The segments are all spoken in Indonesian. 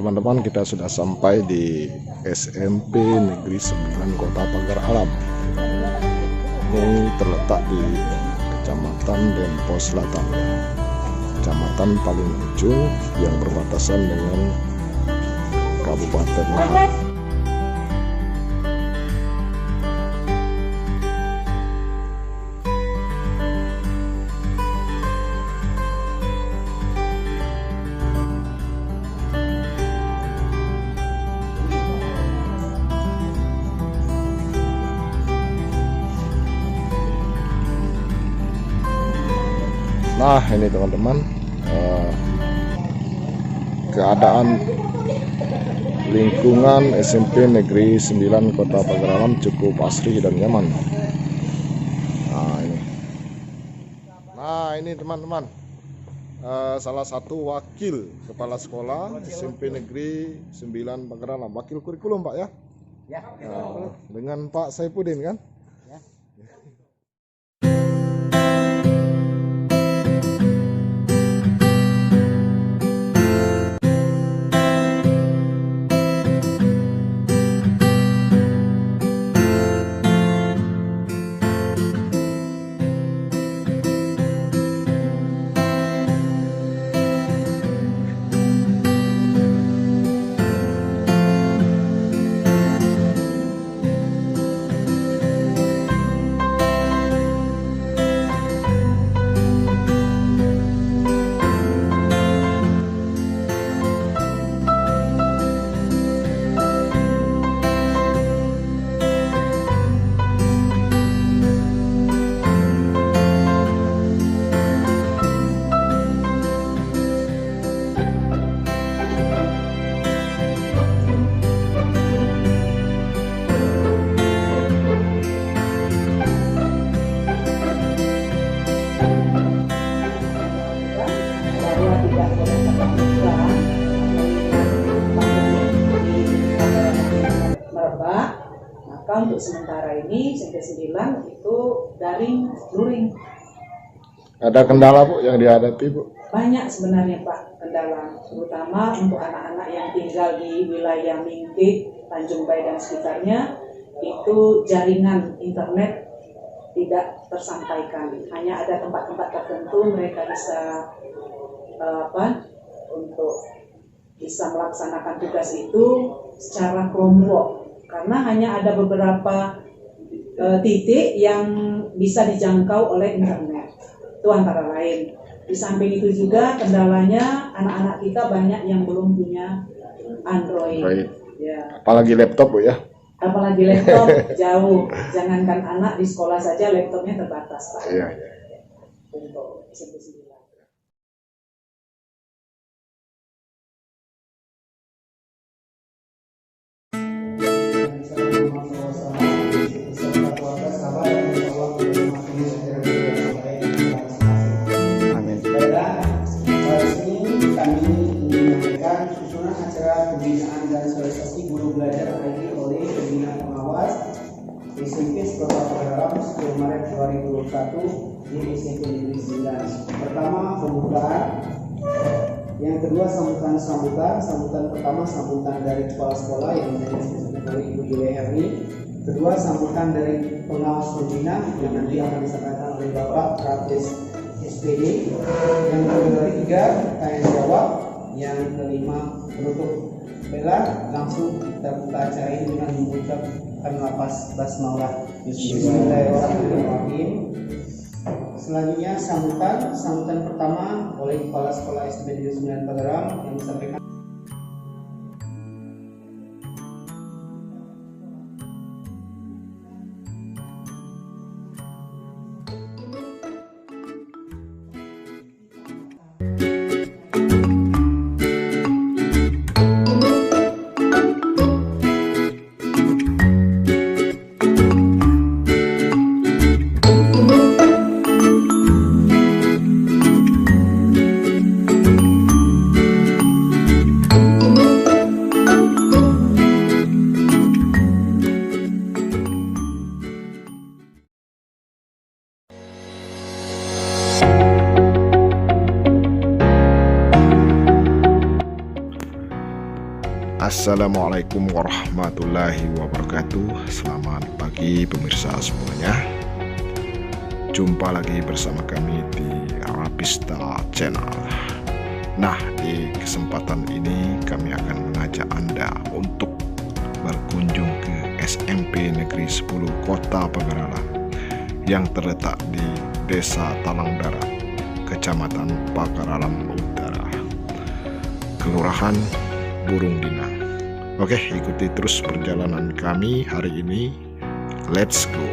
teman-teman, kita sudah sampai di SMP Negeri 9 Kota Pagar Alam. Ini terletak di Kecamatan Dempo Selatan, kecamatan paling ujung yang berbatasan dengan Kabupaten Lahat. Nah, ini teman-teman, keadaan lingkungan SMP Negeri 9 Kota Pagar Alam cukup asri dan nyaman. Nah ini teman-teman, salah satu wakil kepala sekolah SMP Negeri 9 Pagar Alam, wakil kurikulum Pak ya? Ya. Dengan Pak Saipudin kan? Ya. Maka untuk sementara ini SMP 9 itu daring luring. Ada kendala Bu yang dihadapi Bu? Banyak sebenarnya Pak kendala, terutama untuk anak-anak yang tinggal di wilayah Mingke, Tanjung Balai dan sekitarnya, itu jaringan internet tidak tersampaikan. Hanya ada tempat-tempat tertentu mereka bisa untuk bisa melaksanakan tugas itu secara kelompok. Karena hanya ada beberapa titik yang bisa dijangkau oleh internet. Itu antara lain. Di samping itu juga kendalanya anak-anak kita banyak yang belum punya Android. Ya. Apalagi laptop Bu ya? Apalagi laptop jauh. Jangankan anak di sekolah saja laptopnya terbatas Pak. Iya. Untuk SMP 9. Pembinaan dan sosialisasi guru belajar IT oleh pembina pengawas SMP Kota Pagar Alam 10 Maret 2021 di SMP Negeri 9. Pertama, pembukaan. Yang kedua, sambutan pertama sambutan dari kepala sekolah yang disampaikan oleh Ibu Juleherni. Kedua, sambutan dari pengawas pembina yang nanti akan disampaikan oleh Bapak Rapis SPD. Yang ketiga, tanya jawab. Yang kelima, penutup. Baiklah, langsung kita buka acara ini dengan mengucapkan lafaz basmalah. Bismillahirrahmanirrahim. Selanjutnya sambutan pertama oleh kepala sekolah SMP Negeri 9 Pagar Alam yang disampaikan. Assalamualaikum warahmatullahi wabarakatuh. Selamat pagi pemirsa semuanya. Jumpa lagi bersama kami di Arabista Channel. Nah, di kesempatan ini kami akan mengajak Anda untuk berkunjung ke SMP Negeri 10 Kota Pagaralam yang terletak di Desa Talang Darat, Kecamatan Pagaralam Utara, Kelurahan Burung Dinang. Oke, ikuti terus perjalanan kami hari ini. Let's go.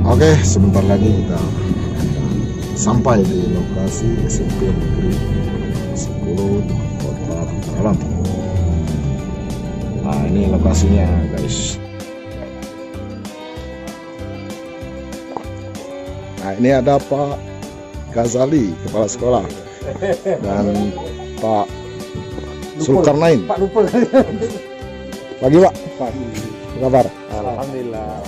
Oke, sebentar lagi kita sampai di lokasi SMP Negeri 10 Kota Pagaralam. Nah, ini lokasinya guys. Nah, ini ada Pak Ghazali, Kepala Sekolah, dan Pak Zulkarnain. Pak lupa. Pagi Pak. Pagi. Apa kabar? Alhamdulillah.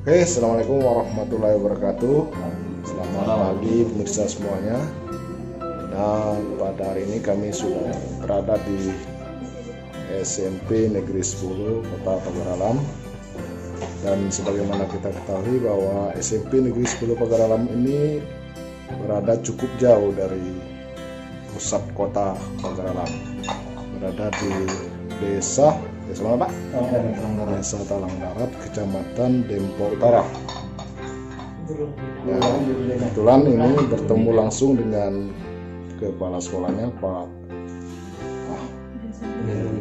Oke, assalamualaikum warahmatullahi wabarakatuh. Selamat pagi pemirsa semuanya. Dan pada hari ini kami sudah berada di SMP Negeri 10 Kota Pagaralam. Dan sebagaimana kita ketahui bahwa SMP Negeri 10 Pagaralam ini berada cukup jauh dari pusat kota Pagaralam. Berada di desa mana Pak? Desa Talang Darat, Kecamatan Dempo Utara. Ya, kebetulan ini bertemu langsung dengan kepala sekolahnya Pak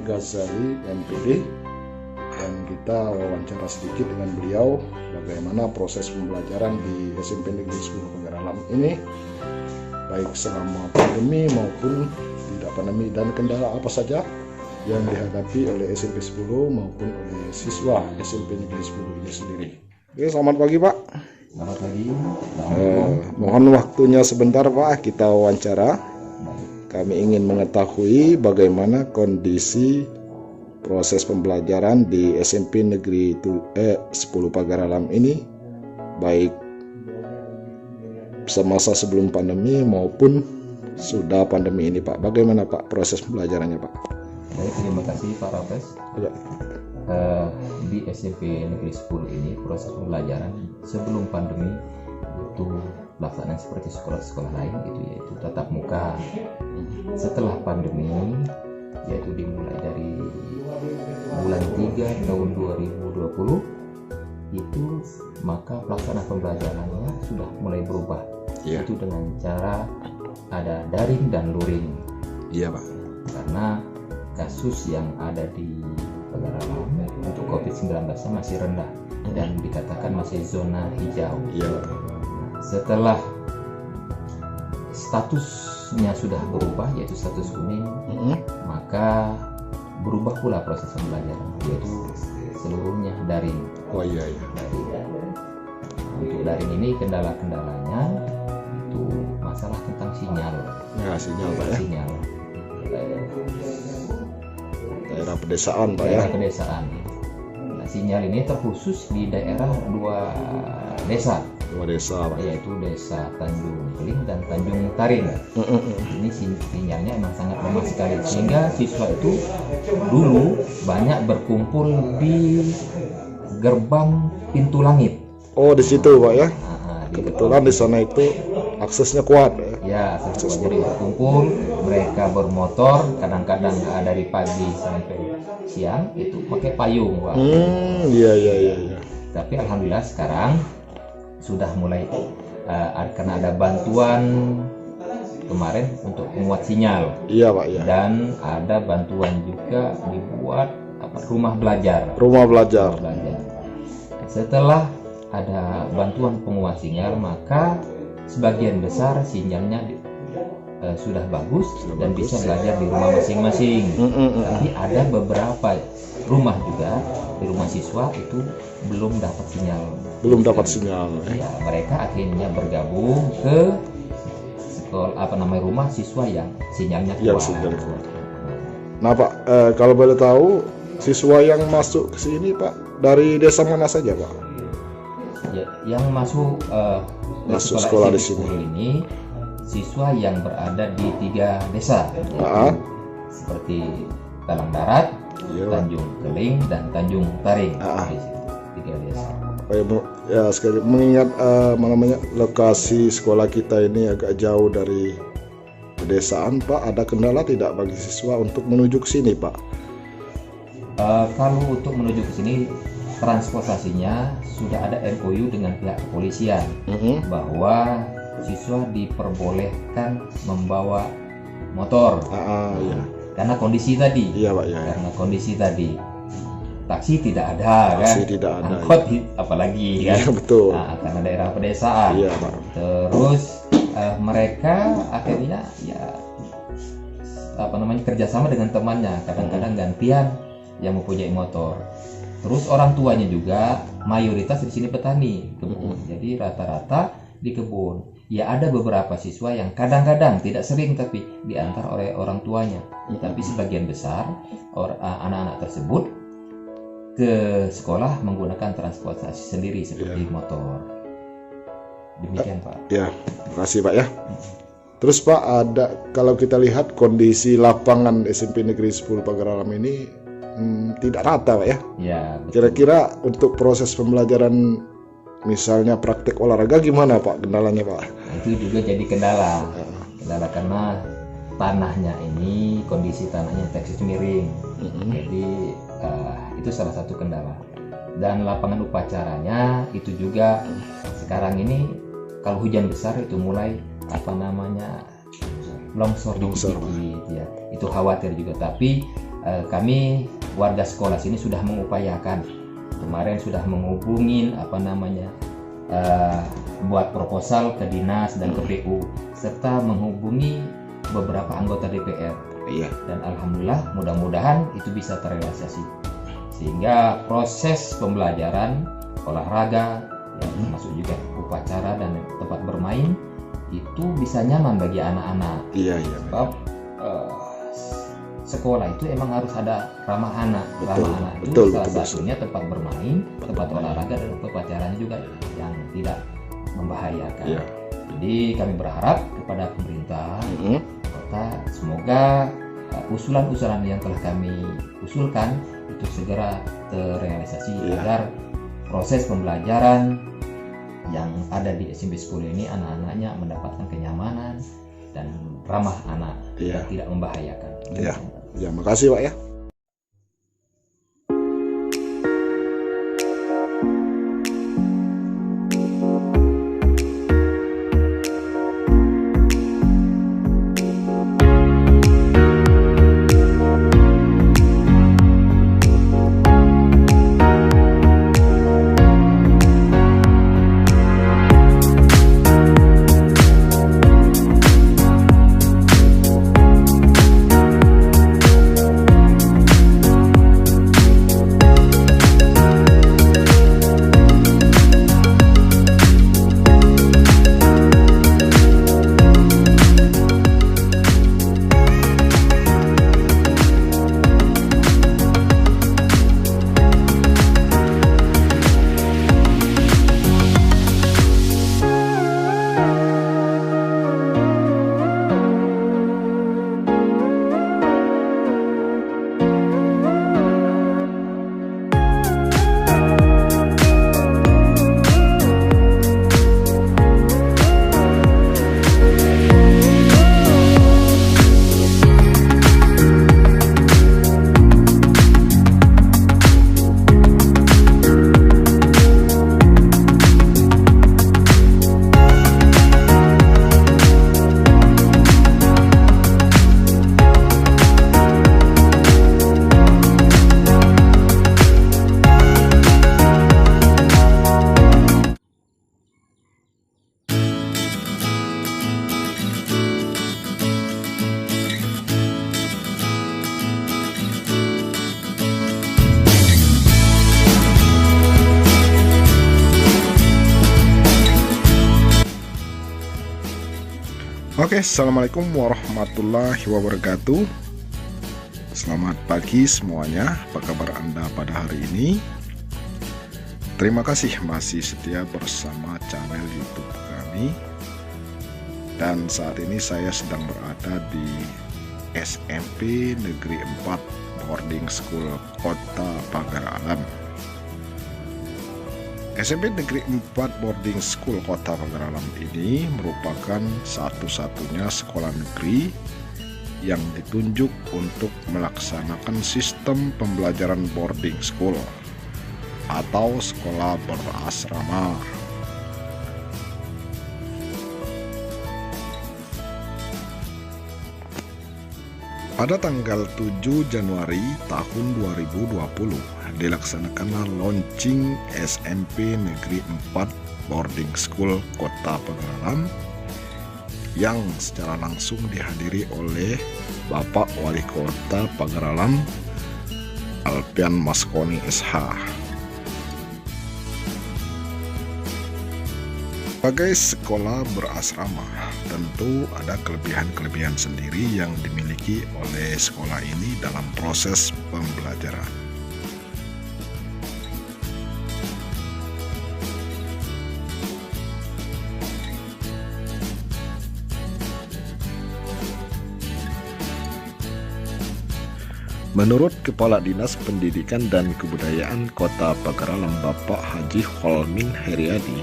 Ghazali MPD, dan kita wawancara sedikit dengan beliau bagaimana proses pembelajaran di SMP Negeri 10 Pagaralam ini, baik selama pandemi maupun tidak pandemi, dan kendala apa saja yang dihadapi oleh SMP 10 maupun oleh siswa SMP Negeri 10 ini sendiri. Oke, selamat pagi Pak. Selamat pagi. Mohon waktunya sebentar Pak, kita wawancara. Kami ingin mengetahui bagaimana kondisi proses pembelajaran di SMP Negeri 10 Pagaralam ini, baik semasa sebelum pandemi maupun sudah pandemi ini Pak. Bagaimana Pak proses pembelajarannya Pak? Baik, terima kasih Pak Rapes. Ya. Di SMP Negeri 10 ini proses pembelajaran sebelum pandemi itu pelaksanaan seperti sekolah-sekolah lain, yaitu tatap muka. Setelah pandemi, yaitu dimulai dari bulan 3 tahun 2020 itu, maka pelaksanaan pembelajarannya sudah mulai berubah, Iya. Itu dengan cara ada daring dan luring. Iya Pak. karena kasus yang ada di Pagaralam untuk COVID-19 masih rendah dan dikatakan masih zona hijau. Iya. Setelah statusnya sudah berubah yaitu status kuning, maka berubah pula proses pembelajaran yaitu seluruhnya daring. Oh iya iya. Untuk daring ini kendala-kendalanya itu masalah tentang sinyal. Ya, sinyal Pak ya. Sinyal. Daerah pedesaan Pak ya. Daerah pedesaan. Nah, sinyal ini terkhusus di daerah dua desa, Dua desa Pak. yaitu desa Tanjung Keling dan Tanjung Taring. Ini sinyalnya emang sangat lemah sekali sehingga siswa itu dulu banyak berkumpul di gerbang pintu langit. Oh di situ Pak ya. Di Kebetulan di sana itu aksesnya kuat ya. Ya, jadi berkumpul, mereka bermotor, kadang-kadang dari pagi sampai siang itu pakai payung, Pak. Iya iya iya iya. Tapi alhamdulillah sekarang sudah mulai karena ada bantuan kemarin untuk menguat sinyal Iya Pak ya. dan ada bantuan juga dibuat rumah belajar. Rumah belajar. Setelah ada bantuan penguat sinyal, maka sebagian besar sinyalnya sudah bagus dan bisa belajar di rumah masing-masing. Tapi ada beberapa rumah juga di rumah siswa itu belum dapat sinyal. Belum dapat sinyal. Ya, mereka akhirnya bergabung ke sekolah rumah siswa yang sinyalnya Yang kuat. sinyal kuat. Nah Pak, kalau boleh tahu siswa yang masuk ke sini Pak dari desa mana saja Pak? Ya, yang masuk sekolah di SMP sini. 10 ini siswa yang berada di 3 desa seperti Talang Darat, Iya, Pak. Tanjung Keling dan Tanjung Taring. Di situ, 3 desa. Ya sekali mengingat lokasi sekolah kita ini agak jauh dari pedesaan Pak, ada kendala tidak bagi siswa untuk menuju ke sini Pak? Kalau untuk menuju ke sini transportasinya sudah ada MOU dengan pihak kepolisian bahwa siswa diperbolehkan membawa motor Iya. karena kondisi tadi. Iya Pak ya. Karena kondisi tadi taksi tidak ada Taksi kan, tidak ada. angkot apalagi kan. Iya betul. Nah, karena daerah pedesaan. Iya Pak. Terus mereka akhirnya ya kerjasama dengan temannya, kadang-kadang gantian yang mempunyai motor. Terus orang tuanya juga mayoritas di sini petani kebun, jadi rata-rata di kebun. Ya ada beberapa siswa yang kadang-kadang tidak sering tapi diantar oleh orang tuanya. Tapi sebagian besar anak-anak tersebut ke sekolah menggunakan transportasi sendiri seperti motor. Demikian Pak. Ya, terima kasih Pak ya. Terus Pak, ada kalau kita lihat kondisi lapangan SMP Negeri 10 Pagaralam ini tidak rata Pak ya. Ya. Betul. Kira-kira untuk proses pembelajaran misalnya praktek olahraga gimana Pak kendalanya Pak? Itu juga jadi kendala. Kendala karena tanahnya ini kondisi tanahnya tekstur miring. Jadi itu salah satu kendala. Dan lapangan upacaranya itu juga sekarang ini kalau hujan besar itu mulai longsor dikit ya. Itu khawatir juga, tapi kami warga sekolah sini sudah mengupayakan. Kemarin sudah menghubungin buat proposal ke dinas dan ke PU serta menghubungi beberapa anggota DPR. Iya. Dan alhamdulillah mudah-mudahan itu bisa terrealisasi sehingga proses pembelajaran olahraga termasuk juga upacara dan tempat bermain itu bisa nyaman bagi anak-anak. Iya. Sebab sekolah itu emang harus ada ramah anak. Ramah anak itu salah satunya tempat bermain, tempat olahraga dan upacaranya juga yang tidak membahayakan. Iya. Jadi kami berharap kepada pemerintah kota semoga usulan-usulan yang telah kami usulkan itu segera terrealisasi agar proses pembelajaran yang ada di SMP 10 ini anak-anaknya mendapatkan kenyamanan dan ramah anak dan tidak membahayakan. Iya. Ya, makasih Pak ya. Oke, assalamualaikum warahmatullahi wabarakatuh. Selamat pagi semuanya. Apa kabar Anda pada hari ini? Terima kasih masih setia bersama channel YouTube kami. Dan saat ini saya sedang berada di SMP Negeri 4 Boarding School Kota Pagar Alam. SMP Negeri 4 Boarding School Kota Pagar Alam ini merupakan satu-satunya sekolah negeri yang ditunjuk untuk melaksanakan sistem pembelajaran boarding school atau sekolah berasrama. Pada tanggal 7 Januari tahun 2020 dilaksanakanlah launching SMP Negeri 4 Boarding School Kota Pagar Alam yang secara langsung dihadiri oleh Bapak Wali Kota Pagar Alam Alpian Maskoni SH. Sebagai sekolah berasrama, tentu ada kelebihan-kelebihan sendiri yang dimiliki oleh sekolah ini dalam proses pembelajaran. Menurut Kepala Dinas Pendidikan dan Kebudayaan Kota Pagar Alam Bapak Haji Holmin Heriadi,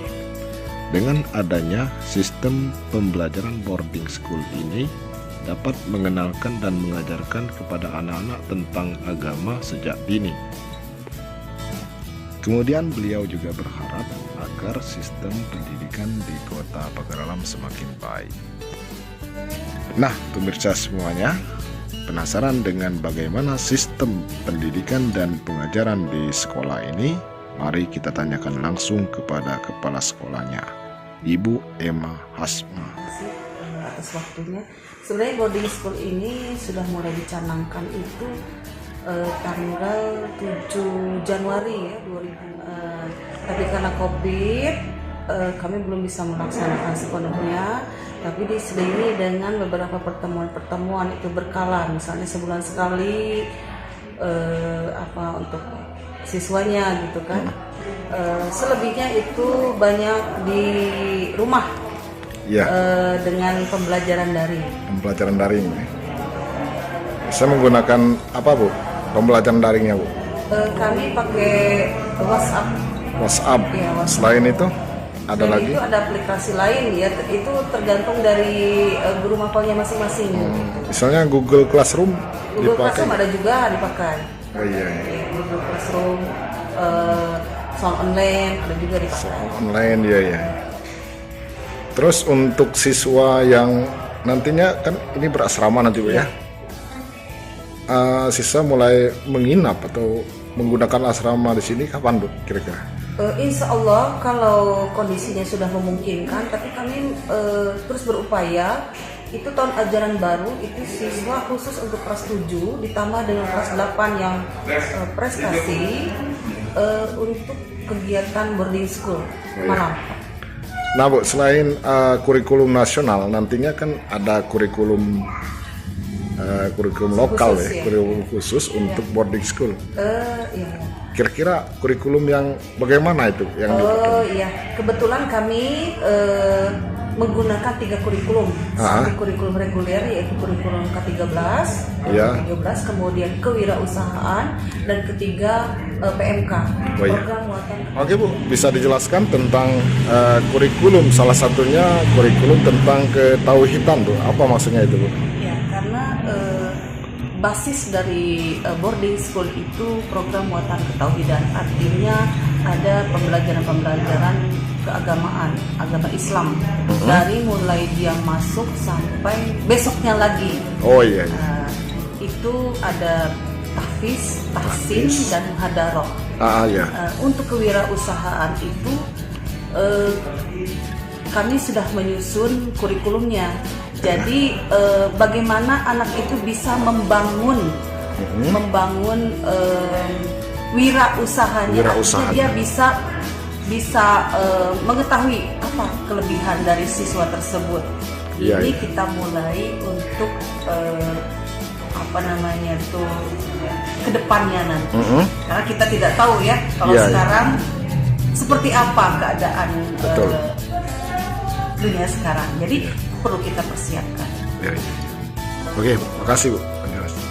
dengan adanya sistem pembelajaran boarding school ini dapat mengenalkan dan mengajarkan kepada anak-anak tentang agama sejak dini. Kemudian beliau juga berharap agar sistem pendidikan di Kota Pagar Alam semakin baik. Nah, pemirsa semuanya, penasaran dengan bagaimana sistem pendidikan dan pengajaran di sekolah ini? Mari kita tanyakan langsung kepada kepala sekolahnya, Ibu Emma Hasma. Atas waktunya. Sebenarnya boarding school ini sudah mulai dicanangkan itu tanggal 7 Januari ya 2000. Tapi karena COVID kami belum bisa melaksanakan sepenuhnya. Tapi diselingi dengan beberapa pertemuan-pertemuan itu berkala, misalnya sebulan sekali untuk siswanya gitu kan. Selebihnya itu banyak di rumah Ya, dengan pembelajaran daring. pembelajaran daring. Saya menggunakan apa, Bu? Pembelajaran daringnya, Bu? Kami pakai WhatsApp. WhatsApp. Ya, WhatsApp. Selain itu ada Dan lagi? itu ada aplikasi lain ya, itu tergantung dari guru mapelnya masing-masing. Misalnya Google Classroom Google dipakai. Classroom ada juga dipakai. Oh iya, iya. Ya, Google Classroom, sound online ada juga dipakai. Online ya ya. Terus untuk siswa yang nantinya kan ini berasrama nanti, Bu ya. Siswa mulai menginap atau menggunakan asrama di sini kapan, Bu, kira-kira? Insya Allah kalau kondisinya sudah memungkinkan, tapi kami terus berupaya. Itu tahun ajaran baru itu siswa khusus untuk kelas 7 ditambah dengan kelas 8 yang prestasi untuk kegiatan boarding school malam. Nah, Bu, selain kurikulum nasional, nantinya kan ada kurikulum lokal Khusus, ya, ya. kurikulum khusus untuk boarding school. Ya. Kira-kira kurikulum yang bagaimana itu yang dipakai? Iya, kebetulan kami menggunakan 3 kurikulum. Satu kurikulum reguler yaitu kurikulum K13, Ya. 13, kemudian kewirausahaan, dan ketiga PMK. Oh, iya. Program muatan. Oke, Bu, bisa dijelaskan tentang kurikulum, salah satunya kurikulum tentang ketauhidan, Bu. Apa maksudnya itu, Bu? Ya, karena basis dari boarding school itu program muatan ketauhidan. Artinya ada pembelajaran keagamaan, agama Islam. Dari mulai dia masuk sampai besoknya lagi. Oh iya, iya. Itu ada tahfiz, tahsin, dan muhadaroh. Ya. Untuk kewirausahaan itu kami sudah menyusun kurikulumnya. Jadi bagaimana anak itu bisa membangun wirausahanya. Dia bisa mengetahui apa apa kelebihan dari siswa tersebut. Iya, Ini iya. kita mulai untuk apa namanya tuh kedepannya nanti. Karena kita tidak tahu ya kalau Iya, iya. sekarang seperti apa keadaan Betul. dunia sekarang. Jadi perlu kita persiapkan. Ya, ya. Oke, makasih Bu. Penjelasan.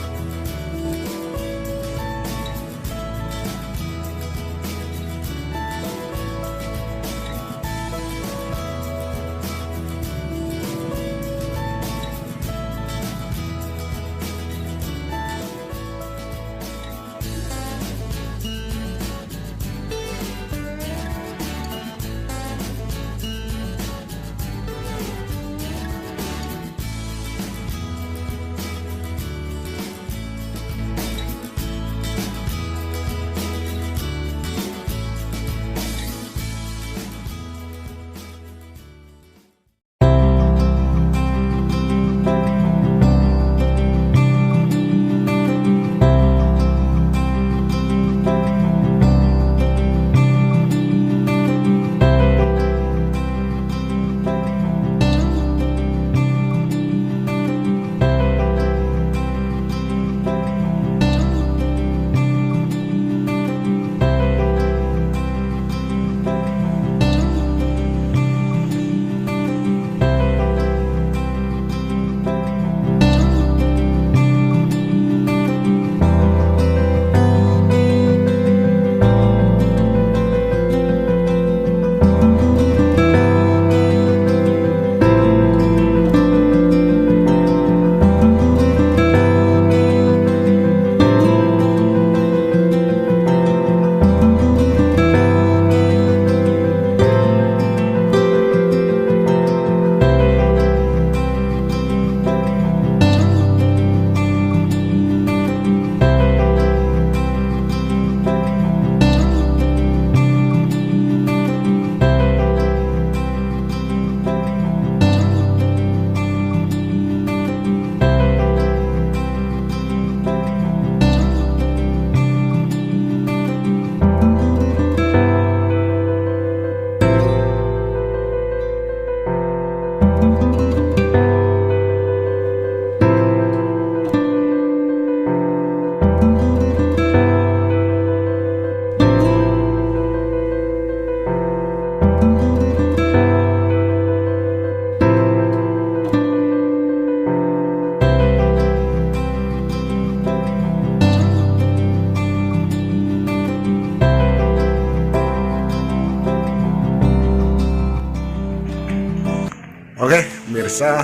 Oke, pemirsa,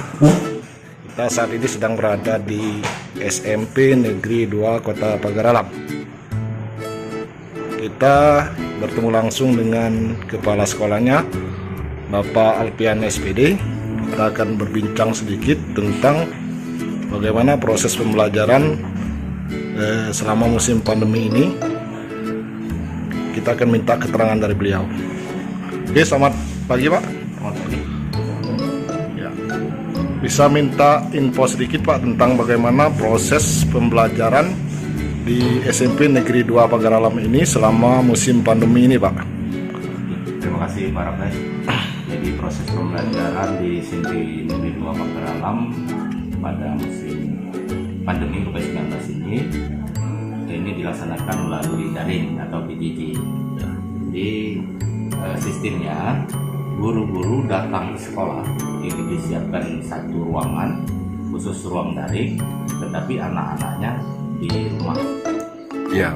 kita saat ini sedang berada di SMP Negeri 2 Kota Pagar Alam. Kita bertemu langsung dengan kepala sekolahnya, Bapak Alpian SPD. Kita akan berbincang sedikit tentang bagaimana proses pembelajaran selama musim pandemi ini. Kita akan minta keterangan dari beliau. Oke, selamat pagi Pak. Selamat pagi. Bisa minta info sedikit Pak tentang bagaimana proses pembelajaran di SMP Negeri 2 Pagar Alam ini selama musim pandemi ini Pak. Terima kasih Pak Raffles. Jadi proses pembelajaran di SMP Negeri 2 Pagar Alam pada musim pandemi COVID-19 ini dilaksanakan melalui daring atau PJJ. Jadi sistemnya guru-guru datang ke sekolah, ini disiapkan satu ruangan khusus ruang daring, tetapi anak-anaknya di rumah. Iya.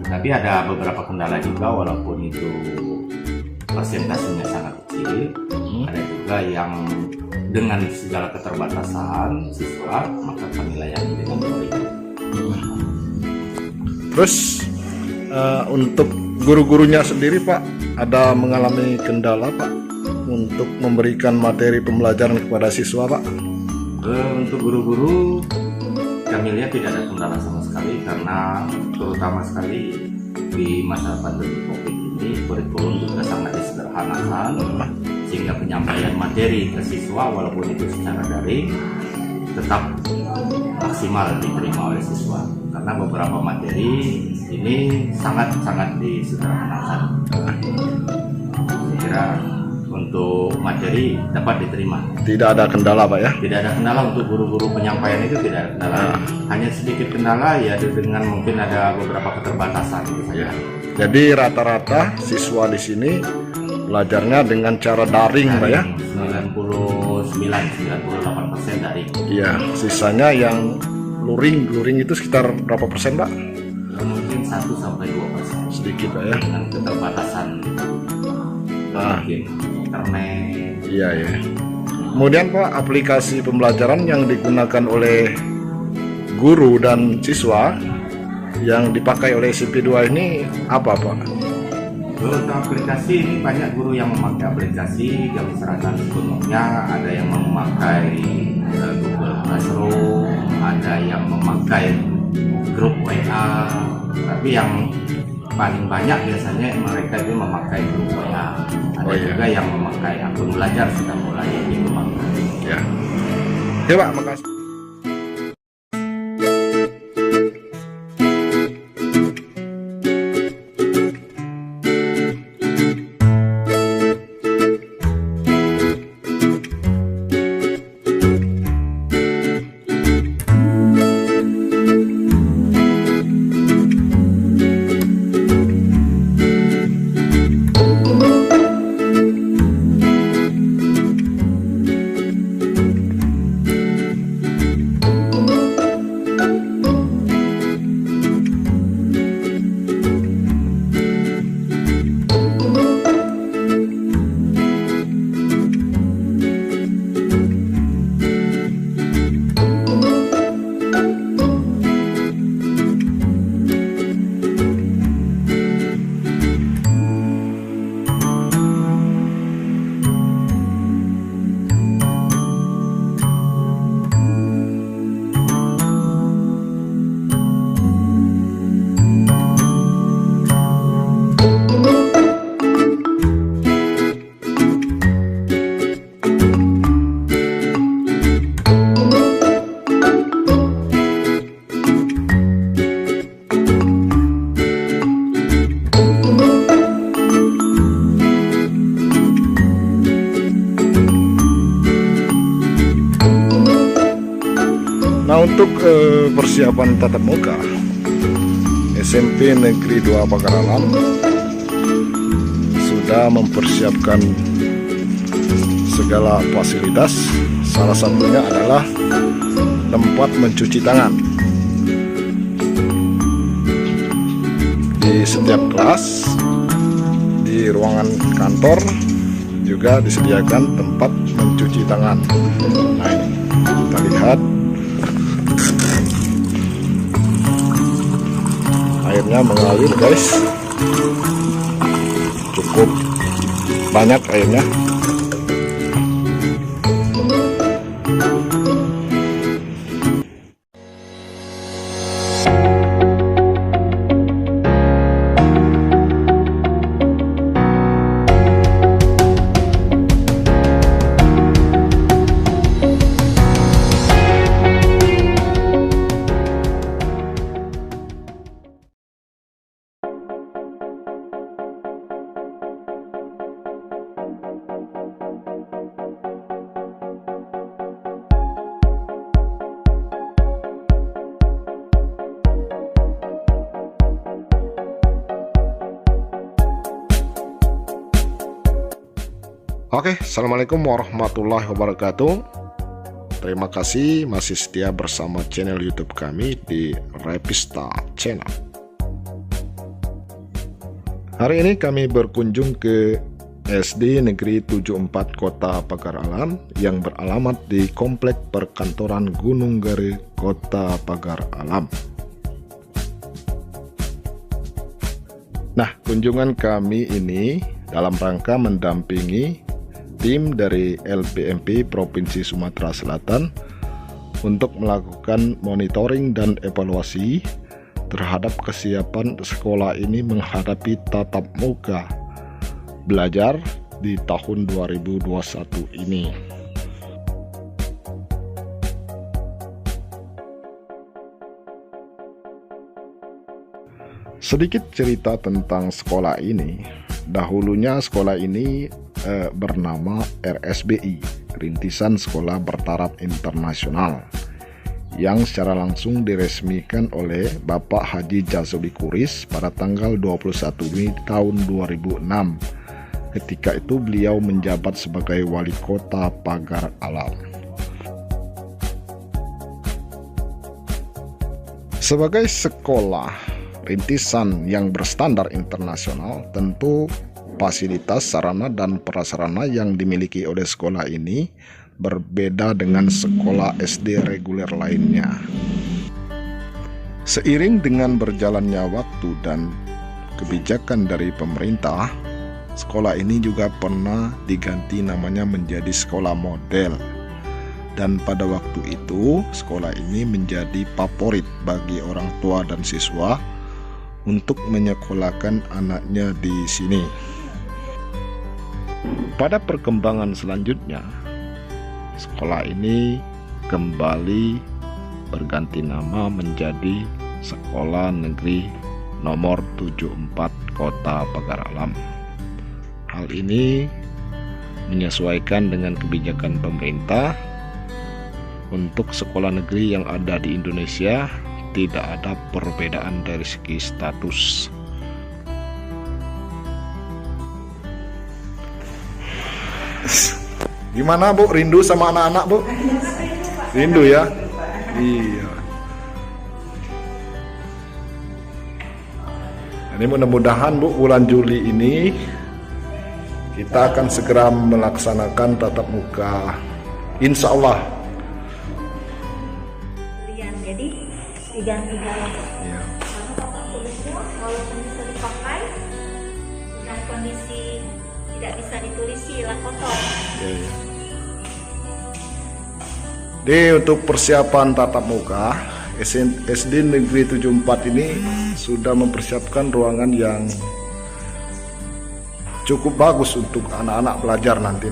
Tetapi ada beberapa kendala juga, walaupun itu persentasenya sangat kecil. Ada juga yang dengan segala keterbatasan siswa, maka kami layani dengan baik. Terus untuk guru-gurunya sendiri Pak, ada mengalami kendala Pak untuk memberikan materi pembelajaran kepada siswa Pak? Untuk guru-guru kami lihat tidak ada kendala sama sekali, karena terutama sekali di masa pandemi COVID ini kurikulum juga sangat disederhanakan, sehingga penyampaian materi ke siswa walaupun itu secara daring tetap maksimal diterima oleh siswa, karena beberapa materi ini sangat disederhanakan. Saya kira kira untuk materi dapat diterima. Tidak ada kendala Pak ya? Tidak ada kendala untuk guru-guru penyampaian itu, tidak ada kendala. Hanya sedikit kendala ya dengan mungkin ada beberapa keterbatasan gitu saja. Jadi rata-rata siswa di sini belajarnya dengan cara daring Pak ya? 98% daring. Iya, sisanya yang luring itu sekitar berapa persen Pak? Mungkin 1-2%. Sedikit Pak ya? Dengan keterbatasan mungkin internet. Iya ya. Kemudian Pak, aplikasi pembelajaran yang digunakan oleh guru dan siswa yang dipakai oleh SMP 2 ini apa Pak? Untuk aplikasi ini banyak guru yang memakai aplikasi yang seragam sebelumnya, ada yang memakai Google Classroom, ada yang memakai grup WA, tapi yang paling banyak biasanya mereka itu memakai grup WA. Ada juga yang memakai akun belajar sudah mulai dikembangkan. Ya. Oke Pak, makasih. Nah, untuk persiapan tatap muka SMP Negeri 2 Pagar Alam sudah mempersiapkan segala fasilitas. Salah satunya adalah tempat mencuci tangan. Di setiap kelas, di ruangan kantor juga disediakan tempat mencuci tangan. Nah, ini kita lihat airnya mengalir guys, cukup banyak airnya. Oke, assalamualaikum warahmatullahi wabarakatuh. Terima kasih masih setia bersama channel YouTube kami di Rapista Channel. Hari ini kami berkunjung ke SD Negeri 74 Kota Pagar Alam yang beralamat di Komplek Perkantoran Gunung Gare, Kota Pagar Alam. Nah, kunjungan kami ini dalam rangka mendampingi tim dari LPMP Provinsi Sumatera Selatan untuk melakukan monitoring dan evaluasi terhadap kesiapan sekolah ini menghadapi tatap muka belajar di tahun 2021 ini. Sedikit cerita tentang sekolah ini. Dahulunya sekolah ini bernama RSBI, Rintisan Sekolah Bertaraf Internasional, yang secara langsung diresmikan oleh Bapak Haji Jazuli Kuris pada tanggal 21 Mei tahun 2006. Ketika itu beliau menjabat sebagai Wali Kota Pagar Alam. Sebagai sekolah rintisan yang berstandar internasional, tentu fasilitas, sarana, dan prasarana yang dimiliki oleh sekolah ini berbeda dengan sekolah SD reguler lainnya. Seiring dengan berjalannya waktu dan kebijakan dari pemerintah, sekolah ini juga pernah diganti namanya menjadi sekolah model. Dan pada waktu itu, sekolah ini menjadi favorit bagi orang tua dan siswa untuk menyekolahkan anaknya di sini. Pada perkembangan selanjutnya, sekolah ini kembali berganti nama menjadi Sekolah Negeri Nomor 74 Kota Pagar Alam. Hal ini menyesuaikan dengan kebijakan pemerintah untuk sekolah negeri yang ada di Indonesia. Tidak ada perbedaan dari segi status. Gimana Bu, rindu sama anak-anak Bu? Rindu ya? Iya. Ini mudah-mudahan Bu, bulan Juli ini kita akan segera melaksanakan tatap muka, insya Allah. Jadi diganti dalam. Ya. Karena papan tulisnya walaupun bisa dipakai dengan kondisi tidak bisa ditulisi lah kotor. Ya, ya. Jadi untuk persiapan tatap muka, SD Negeri 74 ini sudah mempersiapkan ruangan yang cukup bagus untuk anak-anak belajar nanti.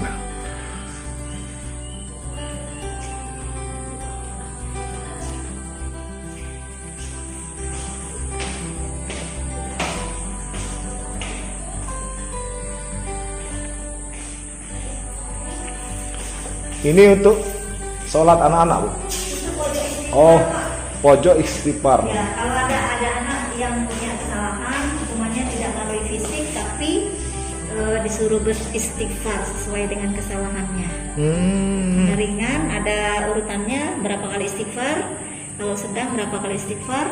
Ini untuk sholat anak-anak Bu. Oh, pojok istighfar. Ya, kalau ada anak yang punya kesalahan, hukumannya tidak melalui fisik, tapi disuruh beristighfar sesuai dengan kesalahannya. Ada ringan, ada urutannya berapa kali istighfar, kalau sedang berapa kali istighfar.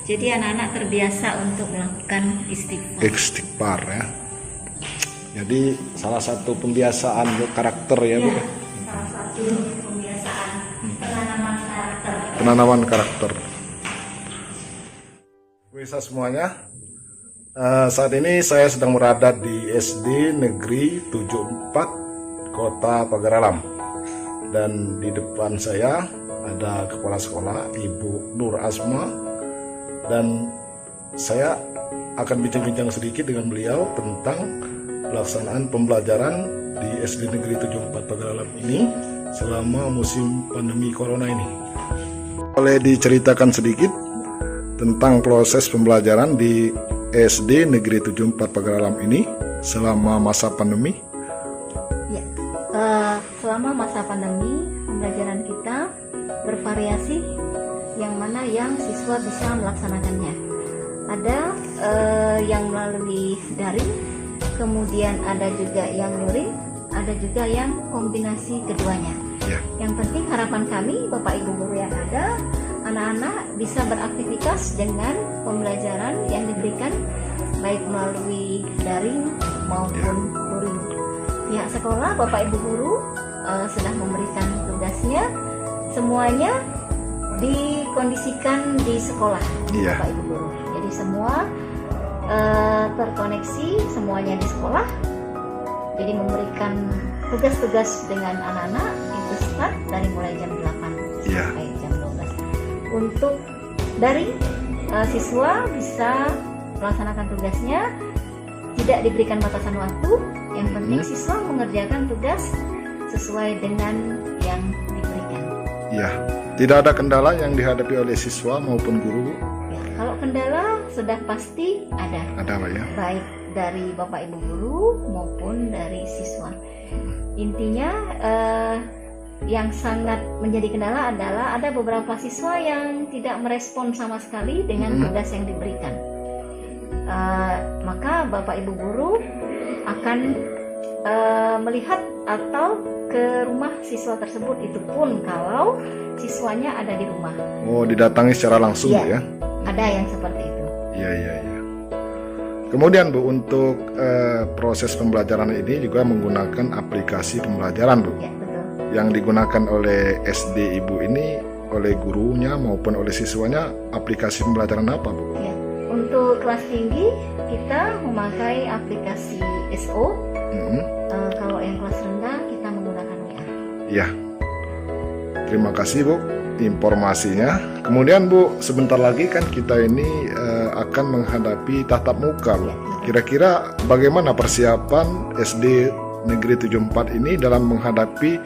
Jadi anak-anak terbiasa untuk melakukan istighfar. Istighfar ya. Jadi salah satu pembiasaan karakter ya Bu. Salah satu pembiasaan penanaman karakter. Penanaman karakter. Bisa semuanya. Saat ini saya sedang berada di SD Negeri 74 Kota Pagar Alam. Dan di depan saya ada kepala sekolah Ibu Nur Asma, dan saya akan bincang-bincang sedikit dengan beliau tentang pelaksanaan pembelajaran di SD Negeri 74 Pagar Alam ini selama musim pandemi corona ini. Boleh diceritakan sedikit tentang proses pembelajaran di SD Negeri 74 Pagar Alam ini selama masa pandemi? Ya, selama masa pandemi pembelajaran kita bervariasi, yang mana yang siswa bisa melaksanakannya. Ada yang melalui daring, kemudian ada juga yang luring, ada juga yang kombinasi keduanya. Ya. Yang penting harapan kami Bapak Ibu guru yang ada, anak-anak bisa beraktivitas dengan pembelajaran yang diberikan baik melalui daring maupun luring. Pihak sekolah, Bapak Ibu guru sudah memberikan tugasnya, semuanya dikondisikan di sekolah, Iya. Bapak Ibu guru. Jadi semua terkoneksi, semuanya di sekolah. Jadi memberikan tugas-tugas dengan anak-anak itu start dari mulai jam 8 Iya. sampai jam 12. Untuk daring, siswa bisa melaksanakan tugasnya, tidak diberikan batasan waktu. Yang penting siswa mengerjakan tugas sesuai dengan yang diberikan. Ya, tidak ada kendala yang dihadapi oleh siswa maupun guru. Ya, kalau kendala sudah pasti ada. Ada Pak ya? Baik dari Bapak Ibu guru maupun dari siswa. Intinya yang sangat menjadi kendala adalah ada beberapa siswa yang tidak merespon sama sekali dengan tugas yang diberikan. Maka Bapak Ibu guru akan melihat atau ke rumah siswa tersebut, itu pun kalau siswanya ada di rumah. Oh, didatangi secara langsung Iya, ya? ada yang seperti itu. Iya. Kemudian Bu, untuk proses pembelajaran ini juga menggunakan aplikasi pembelajaran Bu. Ya, betul. Yang digunakan oleh SD Ibu ini, oleh gurunya maupun oleh siswanya, aplikasi pembelajaran apa Bu? Ya. Untuk kelas tinggi kita memakai aplikasi SO. Kalau yang kelas rendah kita menggunakan WA. Iya. Terima kasih Bu informasinya. Kemudian Bu, sebentar lagi kan kita ini akan menghadapi tatap muka Bu. Kira-kira bagaimana persiapan SD Negeri 74 ini dalam menghadapi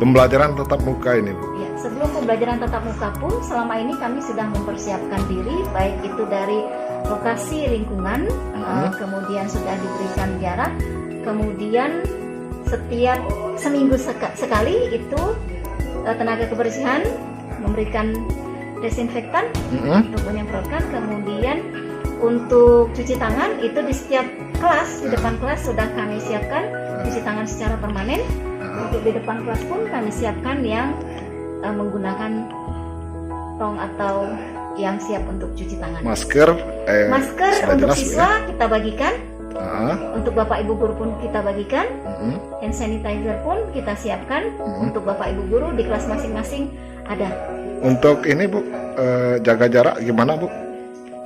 pembelajaran tatap muka ini Bu? Ya, sebelum pembelajaran tatap muka pun selama ini kami sudah mempersiapkan diri, baik itu dari lokasi lingkungan, kemudian sudah diberikan jarak, kemudian setiap seminggu sekali itu tenaga kebersihan memberikan desinfektan untuk menyemprotkan, kemudian untuk cuci tangan itu di setiap kelas, di depan kelas sudah kami siapkan cuci tangan secara permanen. Untuk di depan kelas pun kami siapkan yang menggunakan tong atau yang siap untuk cuci tangan. Masker Untuk jelas, siswa ya? kita bagikan, untuk Bapak Ibu guru pun kita bagikan, hand sanitizer pun kita siapkan untuk Bapak Ibu guru di kelas masing-masing ada. Untuk ini Bu, jaga jarak gimana Bu?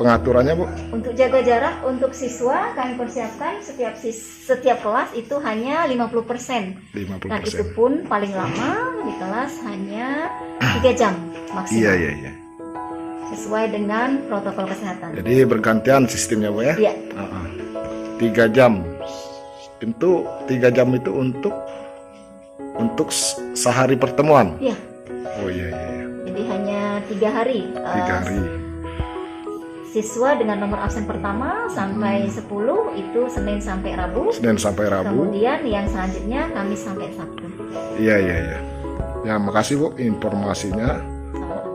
Pengaturannya Bu? Untuk jaga jarak untuk siswa kami persiapkan setiap kelas itu hanya 50%. 50%. Dan itu pun paling lama di kelas hanya 3 jam maksimal. Iya. Sesuai dengan protokol kesehatan. Jadi bergantian sistemnya Bu ya? Iya. 3 jam. Itu 3 jam itu untuk sehari pertemuan. Iya. Oh iya. Jadi hanya 3 hari. 3 hari. Siswa dengan nomor absen pertama sampai 10 itu Senin sampai Rabu. Senin sampai Rabu. Kemudian yang selanjutnya Kamis sampai Sabtu. Iya. Ya, makasih Bu informasinya. Sama-sama.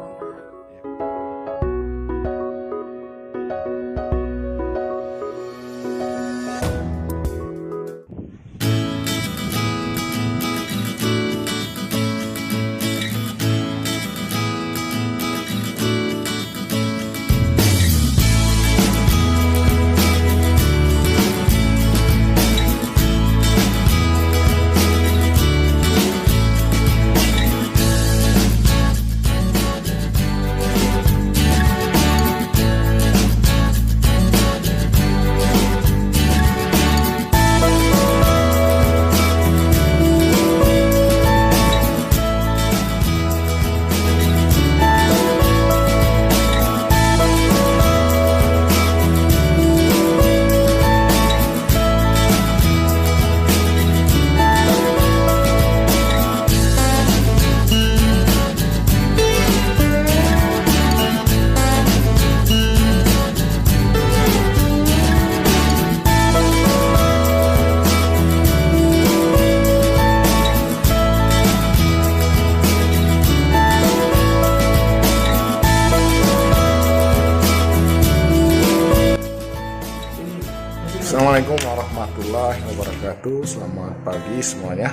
Assalamualaikum warahmatullahi wabarakatuh. Selamat pagi semuanya.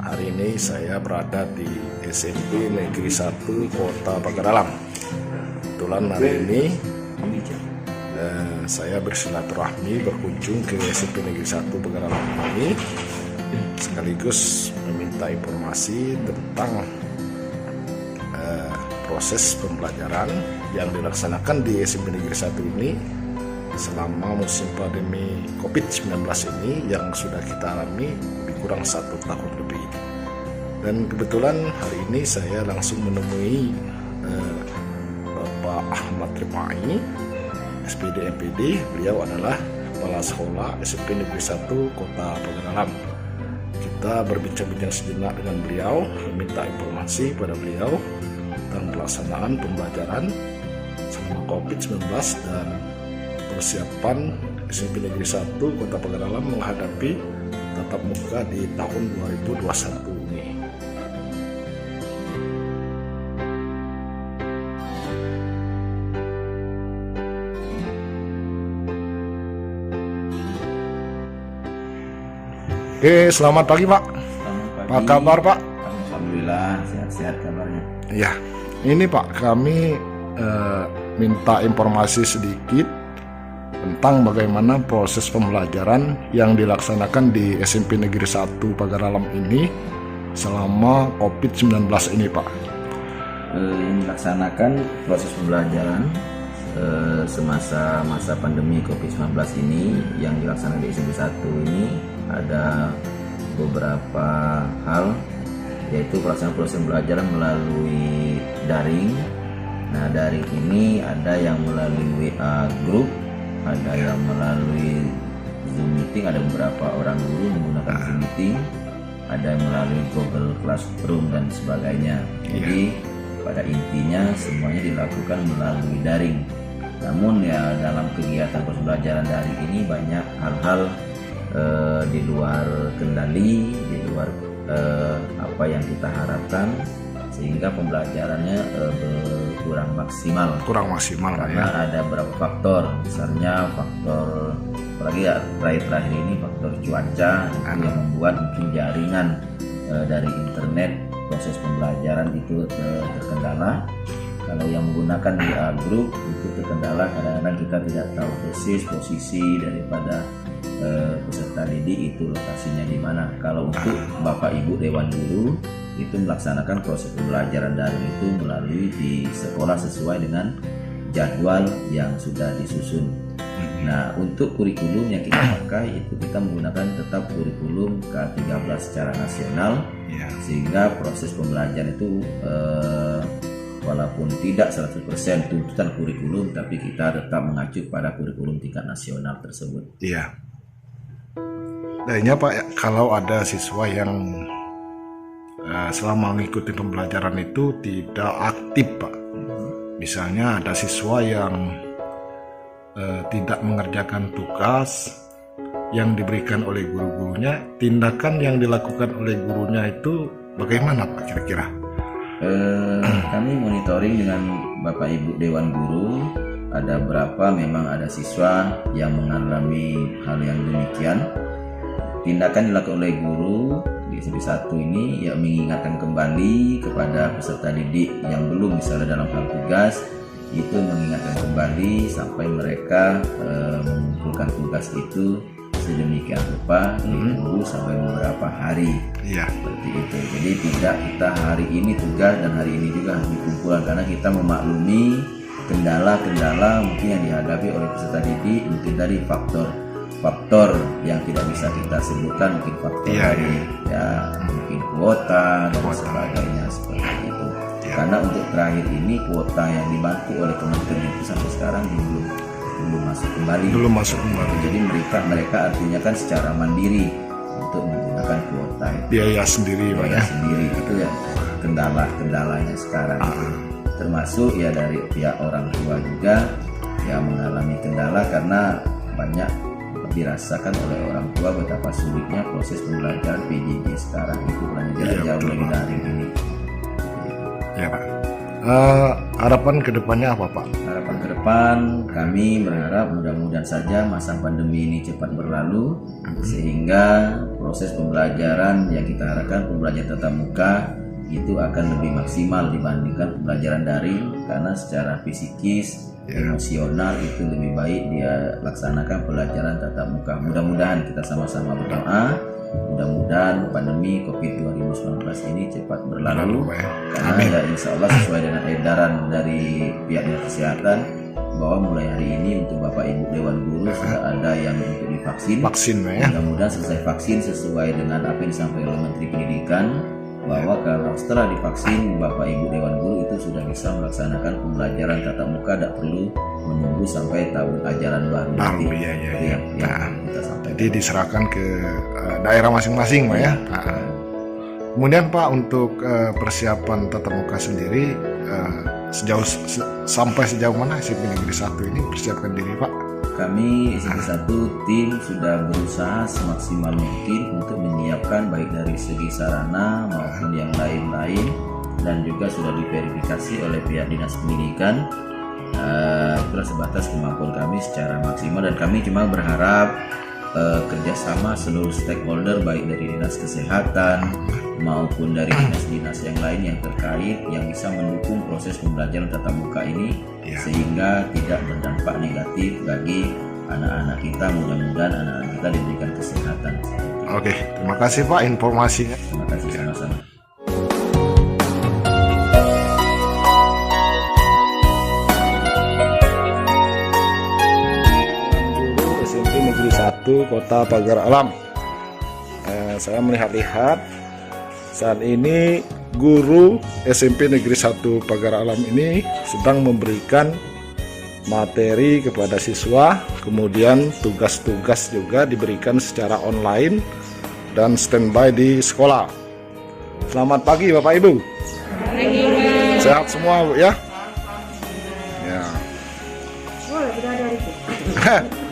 Hari ini saya berada di SMP Negeri 1 Kota Pagaralam. Kebetulan hari ini saya bersilaturahmi berkunjung ke SMP Negeri 1 Pagaralam ini, sekaligus meminta informasi tentang proses pembelajaran yang dilaksanakan di SMP Negeri 1 ini selama musim pandemi COVID-19 ini yang sudah kita alami lebih kurang 1 tahun lebih. Dan kebetulan hari ini saya langsung menemui Bapak Ahmad Rifai, SPD MPD. Beliau adalah Kepala Sekolah SMP Negeri 1 Kota Pagaralam. Kita berbincang-bincang sejenak dengan beliau, meminta informasi pada beliau tentang pelaksanaan pembelajaran selama COVID-19 dan persiapan SMP Negeri 1 Kota Pagar Alam menghadapi tatap muka di tahun 2021 ini. Oke, selamat pagi Pak. Apa kabar Pak? Alhamdulillah sehat-sehat kabarnya. Ya, ini Pak, kami minta informasi sedikit tentang bagaimana proses pembelajaran yang dilaksanakan di SMP Negeri 1 Pagar Alam ini selama COVID-19 ini Pak. Yang dilaksanakan proses pembelajaran semasa masa pandemi COVID-19 ini yang dilaksanakan di SMP 1 ini ada beberapa hal, yaitu pelaksanaan proses pembelajaran melalui daring. Nah, daring ini ada yang melalui WA group, ada yang melalui Zoom meeting, ada beberapa orang guru menggunakan Zoom meeting, ada yang melalui Google Classroom dan sebagainya. Jadi pada intinya semuanya dilakukan melalui daring. Namun ya dalam kegiatan proses pembelajaran daring ini banyak hal-hal di luar kendali, di luar apa yang kita harapkan, sehingga pembelajarannya kurang maksimal karena ada beberapa faktor, misalnya faktor apalagi ya terakhir ini faktor cuaca itu yang membuat mungkin jaringan dari internet proses pembelajaran itu terkendala. Kalau yang menggunakan WA group itu terkendala, kadang-kadang kita tidak tahu persis posisi daripada peserta didik itu lokasinya di mana. Kalau untuk Bapak Ibu Dewan Guru itu melaksanakan proses pembelajaran daring itu melalui di sekolah sesuai dengan jadwal yang sudah disusun. Nah, untuk kurikulum yang kita pakai itu kita menggunakan tetap kurikulum K13 secara nasional, sehingga proses pembelajaran itu walaupun tidak 100% tuntutan kurikulum, tapi kita tetap mengacu pada kurikulum tingkat nasional tersebut. Iya. Lainnya Pak, kalau ada siswa yang selama mengikuti pembelajaran itu tidak aktif Pak, misalnya ada siswa yang tidak mengerjakan tugas yang diberikan oleh guru-gurunya, tindakan yang dilakukan oleh gurunya itu bagaimana Pak kira-kira? Kami monitoring dengan Bapak Ibu Dewan Guru, ada berapa memang ada siswa yang mengalami hal yang demikian. Tindakan dilakukan oleh guru di SMP 1 ini ya mengingatkan kembali kepada peserta didik yang belum misalnya dalam hal tugas, itu mengingatkan kembali sampai mereka mengumpulkan tugas itu sedemikian rupa ditunggu sampai beberapa hari. Seperti itu. Jadi tidak kita hari ini tugas dan hari ini juga harus dikumpulkan, karena kita memaklumi kendala-kendala mungkin yang dihadapi oleh peserta didik, mungkin dari faktor yang tidak bisa kita sebutkan, mungkin faktor dari mungkin kuota dan sebagainya seperti itu. Karena untuk terakhir ini kuota yang dibantu oleh kementerian itu sampai sekarang belum masuk kembali. Jadi mereka artinya kan secara mandiri untuk menggunakan kuota itu. Biaya sendiri itu ya kendalanya sekarang. Termasuk ya dari pihak orang tua juga ya mengalami kendala karena banyak dirasakan oleh orang tua betapa sulitnya proses pembelajaran PJJ sekarang itu jauh lebih daring ini. Ya Pak. Harapan kedepannya apa Pak? Harapan ke depan kami berharap mudah-mudahan saja masa pandemi ini cepat berlalu, sehingga proses pembelajaran yang kita harapkan pembelajaran tatap muka itu akan lebih maksimal dibandingkan pembelajaran daring, karena secara fisikis, emosional itu lebih baik dia laksanakan pelajaran tatap muka. Mudah-mudahan kita sama-sama berdoa, mudah-mudahan pandemi COVID 2019 ini cepat berlalu, karena ya, insya Allah sesuai dengan edaran dari pihak dinas kesehatan bahwa mulai hari ini untuk Bapak Ibu Dewan Guru sudah ada yang untuk divaksin. Mudah-mudahan selesai vaksin sesuai dengan apa yang disampaikan oleh Menteri Pendidikan, bahwa kalau setelah divaksin Bapak Ibu Dewan Guru itu sudah bisa melaksanakan pembelajaran tatap muka, tidak perlu menunggu sampai tahun ajaran baru. Kita sampaikan. Jadi diserahkan ke daerah masing-masing Pak ya. Kemudian Pak, untuk persiapan tatap muka sendiri sampai sejauh mana SMP Negeri 1 ini persiapkan diri Pak? kami SMP 1 tim sudah berusaha semaksimal mungkin untuk menyiapkan baik dari segi sarana maupun yang lain-lain, dan juga sudah diverifikasi oleh pihak dinas pendidikan. Itulah sebatas kemampuan kami secara maksimal, dan kami cuma berharap kerjasama seluruh stakeholder baik dari dinas kesehatan maupun dari dinas-dinas yang lain yang terkait yang bisa mendukung proses pembelajaran tatap muka ini sehingga tidak berdampak negatif bagi anak-anak kita. Mudah-mudahan anak-anak kita diberikan kesehatan. Oke, terima kasih Pak informasinya. Terima kasih, sama-sama. Guru SMP Negeri 1 Kota Pagar Alam. Saya melihat-lihat saat ini guru SMP Negeri 1 Pagar Alam ini sedang memberikan materi kepada siswa, kemudian tugas-tugas juga diberikan secara online dan standby di sekolah. Selamat pagi Bapak Ibu. Sehat semua Bu ya? Ya.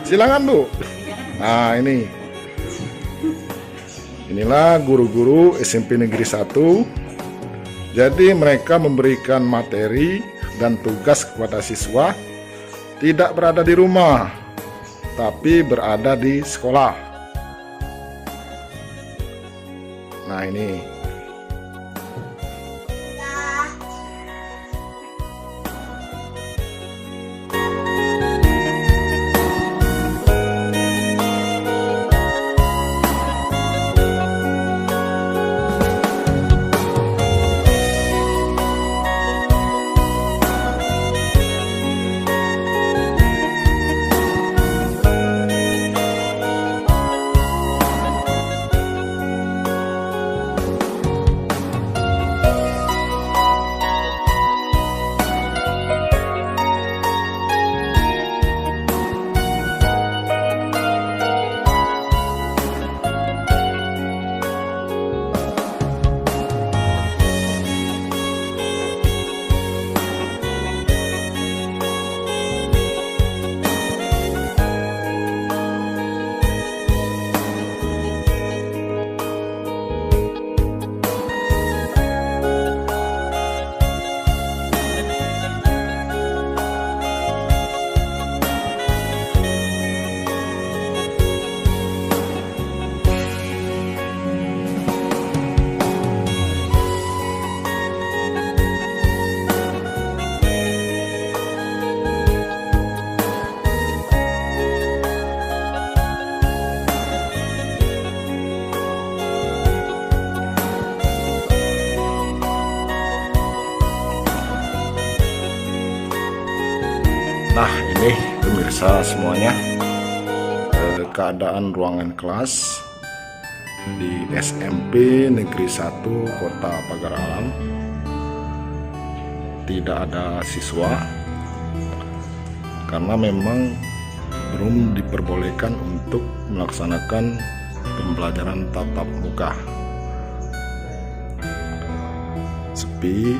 Silakan Bu. Nah inilah guru-guru SMP Negeri 1. Jadi mereka memberikan materi dan tugas kepada siswa tidak berada di rumah, tapi berada di sekolah. Nah ini. Nah ini pemirsa semuanya, keadaan ruangan kelas di SMP Negeri 1 Kota Pagar Alam. Tidak ada siswa karena memang belum diperbolehkan untuk melaksanakan pembelajaran tatap muka. Sepi.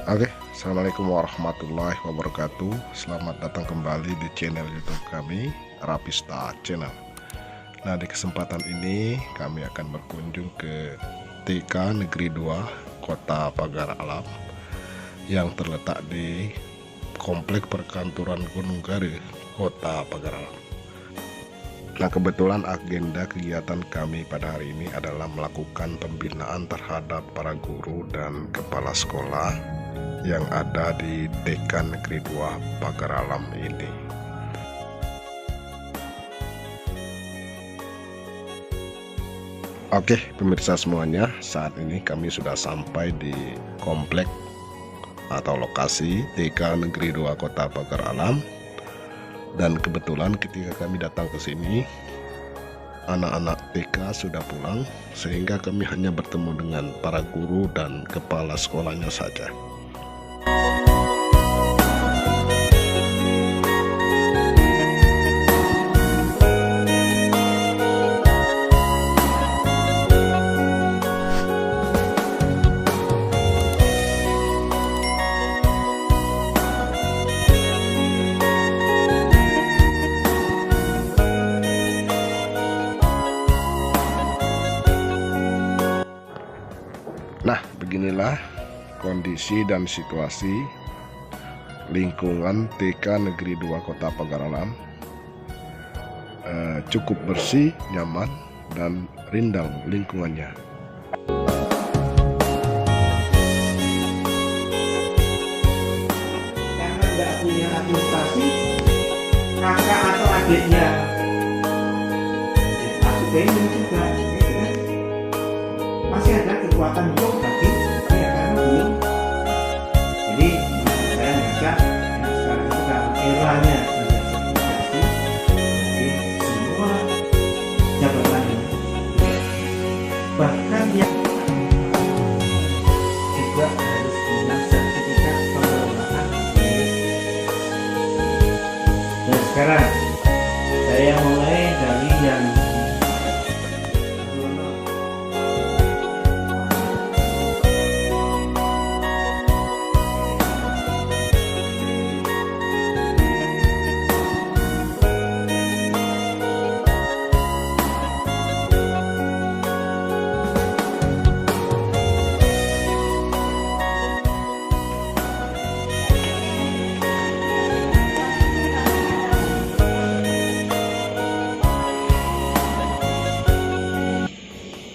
Oke, Assalamualaikum warahmatullahi wabarakatuh. Selamat datang kembali di channel YouTube kami, Rapista Channel. Nah, di kesempatan ini kami akan berkunjung ke TK Negeri 2 Kota Pagar Alam yang terletak di Komplek Perkantoran Gunung Gare, Kota Pagar Alam. Nah, kebetulan agenda kegiatan kami pada hari ini adalah melakukan pembinaan terhadap para guru dan kepala sekolah yang ada di TK Negeri 2 Pagar Alam ini. Oke, pemirsa semuanya, saat ini kami sudah sampai di komplek atau lokasi TK Negeri 2 Kota Pagar Alam. Dan kebetulan ketika kami datang ke sini, anak-anak TK sudah pulang, sehingga kami hanya bertemu dengan para guru dan kepala sekolahnya saja. Nah, beginilah kondisi dan situasi lingkungan TK Negeri 2 Kota Pagar Alam. Cukup bersih, nyaman, dan rindang lingkungannya. Karena nggak punya administrasi, kakak atau adiknya aku pengen juga gitu kan. Masih ada kekuatan hukum tapi ya karena belum. Jadi saya ngajak yang sekarang itu karena eranya administrasi, jadi semua jabatan ini bahkan yang juga harus punya sertifikat pengelolaan. Dan sekarang saya mulai dari yang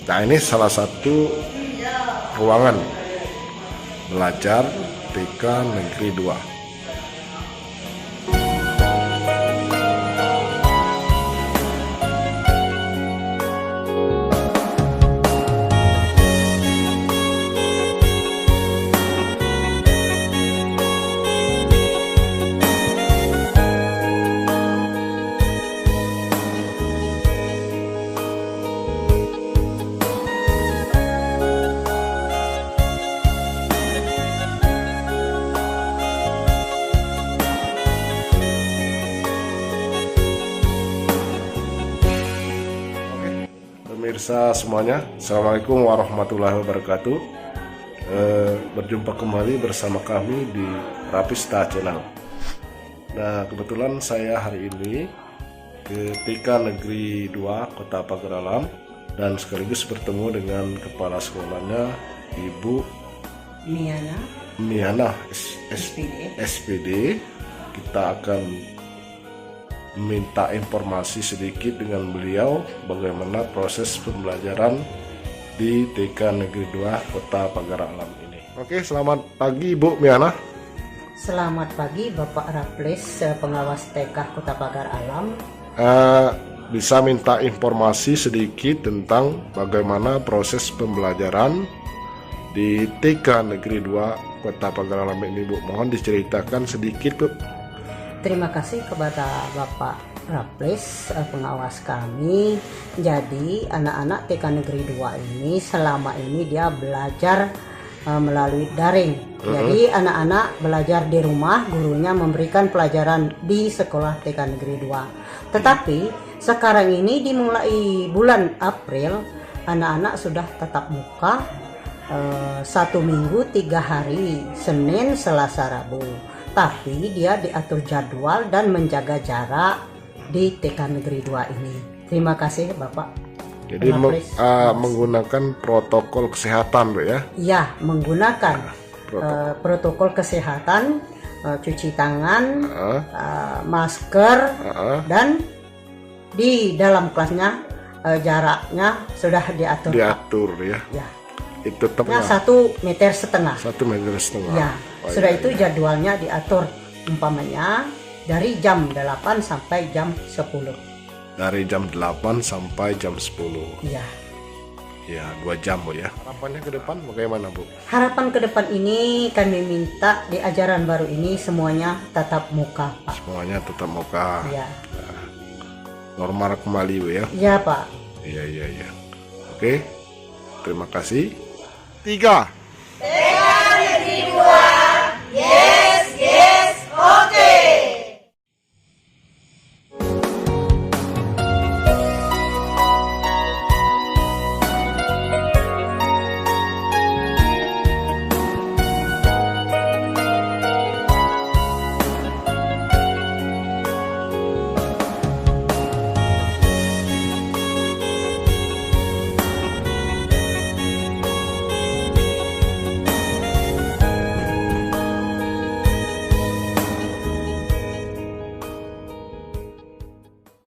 Nah, ini salah satu ruangan belajar TK Negeri 2. Pemirsa semuanya, Assalamualaikum warahmatullahi wabarakatuh. Berjumpa kembali bersama kami di Rapista Channel. Nah, kebetulan saya hari ini ke TK Negeri 2 Kota Pagar Alam dan sekaligus bertemu dengan kepala sekolahnya, Ibu Miana SPD. Kita akan minta informasi sedikit dengan beliau bagaimana proses pembelajaran di TK Negeri 2 Kota Pagar Alam ini. Oke, selamat pagi Ibu Miana. Selamat pagi Bapak Raples, pengawas TK Kota Pagar Alam. Bisa minta informasi sedikit tentang bagaimana proses pembelajaran di TK Negeri 2 Kota Pagar Alam ini, Bu? Mohon diceritakan sedikit, Bu. Terima kasih kepada Bapak Raples, pengawas kami. Jadi anak-anak TK Negeri 2 ini selama ini dia belajar melalui daring. Jadi anak-anak belajar di rumah, gurunya memberikan pelajaran di sekolah TK Negeri 2. Tetapi sekarang ini dimulai bulan April, anak-anak sudah tatap muka 1 minggu 3 hari, Senin, Selasa, Rabu. Tapi dia diatur jadwal dan menjaga jarak di TK Negeri 2 ini. Terima kasih Bapak. Jadi menggunakan protokol kesehatan, Bu ya? Ya, menggunakan protokol kesehatan, cuci tangan, masker, dan di dalam kelasnya jaraknya sudah diatur. Diatur ya? Ya. Itu Nah, 1,5 meter. 1,5 meter. Ya, sudah itu jadwalnya diatur, umpamanya dari jam 8 sampai jam 10. Dari jam 8 sampai jam 10. Iya. Ya, 2 jam, Bu ya. Harapannya ke depan bagaimana, Bu? Harapan ke depan ini kami minta di ajaran baru ini semuanya tatap muka, Pak. Semuanya tetap muka. Iya. Normal kembali, Bu ya? Iya, Pak. Iya. Oke. Terima kasih. 3